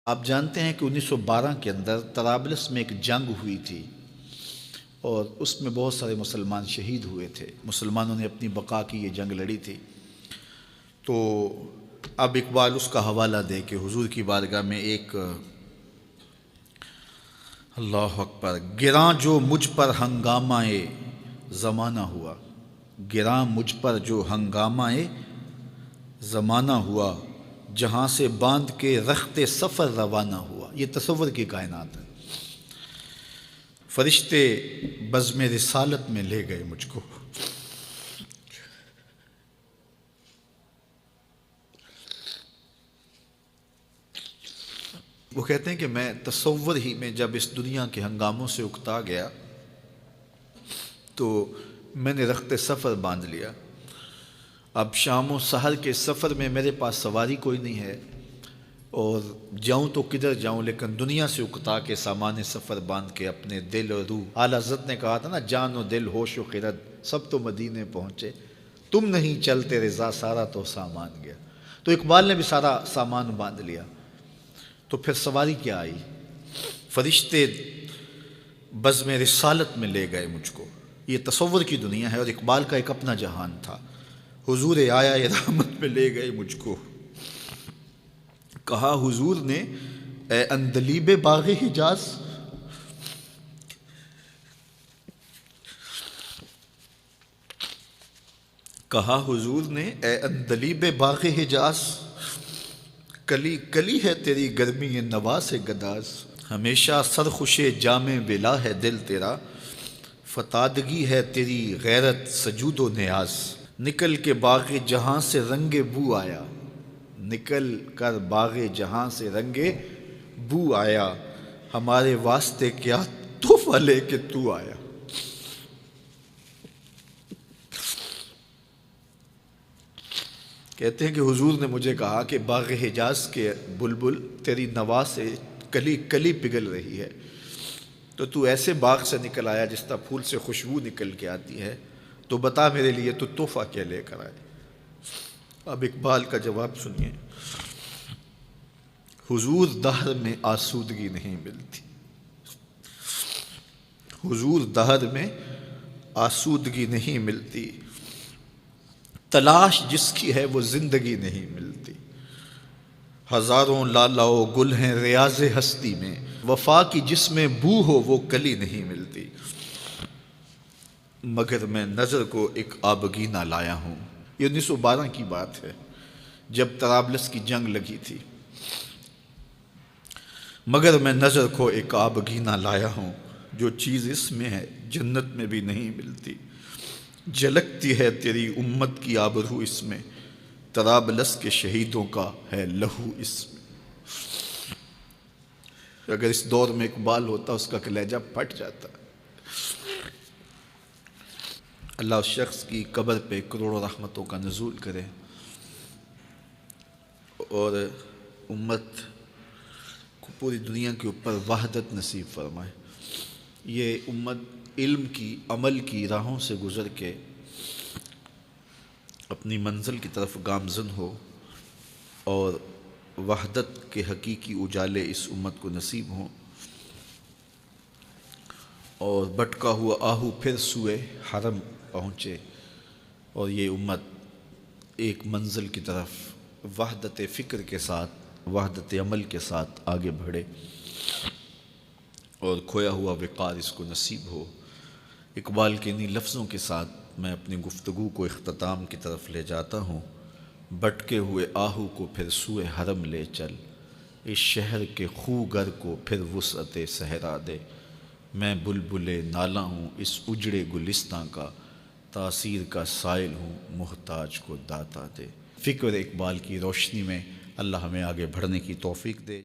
آپ جانتے ہیں کہ 1912 کے اندر طرابلس میں ایک جنگ ہوئی تھی اور اس میں بہت سارے مسلمان شہید ہوئے تھے۔ مسلمانوں نے اپنی بقا کی یہ جنگ لڑی تھی۔ تو اب اقبال اس کا حوالہ دے کہ حضور کی بارگاہ میں ایک اللہ اکبر، گراں جو مجھ پر ہنگامہ زمانہ ہوا، گراں مجھ پر جو ہنگامہ زمانہ ہوا، جہاں سے باندھ کے رخت سفر روانہ ہوا۔ یہ تصور کی کائنات ہے۔ فرشتے بزم رسالت میں لے گئے مجھ کو، وہ کہتے ہیں کہ میں تصور ہی میں جب اس دنیا کے ہنگاموں سے اکتا گیا تو میں نے رخت سفر باندھ لیا۔ اب شام و سحر کے سفر میں میرے پاس سواری کوئی نہیں ہے اور جاؤں تو کدھر جاؤں، لیکن دنیا سے اکتا کے سامان سفر باندھ کے اپنے دل اور روح، اعلیٰ حضرت نے کہا تھا نا، جان و دل ہوش و خرد سب تو مدینے پہنچے، تم نہیں چلتے رضا سارا تو سامان گیا۔ تو اقبال نے بھی سارا سامان باندھ لیا، تو پھر سواری کیا آئی؟ فرشتے بزم رسالت میں لے گئے مجھ کو۔ یہ تصور کی دنیا ہے اور اقبال کا ایک اپنا جہان تھا۔ حضور آیا رحمت میں لے گئے مجھ کو، کہا حضور نے اے اندلیب باغ حجاز، کہا حضور نے اے اندلیب باغ حجاز، کلی کلی ہے تیری گرمی نوا سے گداز، ہمیشہ سرخوش جام ولا ہے دل تیرا، فتادگی ہے تیری غیرت سجود و نیاز، نکل کے باغ جہاں سے رنگ بو آیا، نکل کر باغ جہاں سے رنگ بو آیا، ہمارے واسطے کیا تحفہ لے کے تو آیا۔ کہتے ہیں کہ حضور نے مجھے کہا کہ باغ حجاز کے بلبل تیری نوا سے کلی کلی پگھل رہی ہے، تو ایسے باغ سے نکل آیا جس طرح پھول سے خوشبو نکل کے آتی ہے، تو بتا میرے لیے تو تحفہ کیا لے کر آئے؟ اب اقبال کا جواب سنیے، حضور دہر میں آسودگی نہیں ملتی، حضور دہر میں آسودگی نہیں ملتی، تلاش جس کی ہے وہ زندگی نہیں ملتی، ہزاروں لالا و گل ہیں ریاض ہستی میں، وفا کی جس میں بو ہو وہ کلی نہیں ملتی، مگر میں نظر کو ایک آبگینہ لایا ہوں۔ یہ 1912 کی بات ہے جب طرابلس کی جنگ لگی تھی۔ مگر میں نظر کو ایک آبگینہ لایا ہوں، جو چیز اس میں ہے جنت میں بھی نہیں ملتی، جھلکتی ہے تیری امت کی آبرو اس میں، طرابلس کے شہیدوں کا ہے لہو اس میں۔ اگر اس دور میں اقبال ہوتا اس کا کلیجہ پھٹ جاتا۔ اللہ اس شخص کی قبر پہ کروڑوں رحمتوں کا نزول کرے اور امت کو پوری دنیا کے اوپر وحدت نصیب فرمائے۔ یہ امت علم کی، عمل کی راہوں سے گزر کے اپنی منزل کی طرف گامزن ہو اور وحدت کے حقیقی اجالے اس امت کو نصیب ہوں، اور بھٹکا ہوا آہو پھر سوئے حرم پہنچے اور یہ امت ایک منزل کی طرف وحدت فکر کے ساتھ، وحدت عمل کے ساتھ آگے بڑھے اور کھویا ہوا وقار اس کو نصیب ہو۔ اقبال کے انہی لفظوں کے ساتھ میں اپنی گفتگو کو اختتام کی طرف لے جاتا ہوں۔ بھٹکے ہوئے آہو کو پھر سوئے حرم لے چل، اس شہر کے خوگر کو پھر وسعت صحرا دے، میں بلبل نالا ہوں اس اجڑے گلستاں کا، تاثیر کا سائل ہوں محتاج کو داتا دے۔ فکر اقبال کی روشنی میں اللہ ہمیں آگے بڑھنے کی توفیق دے۔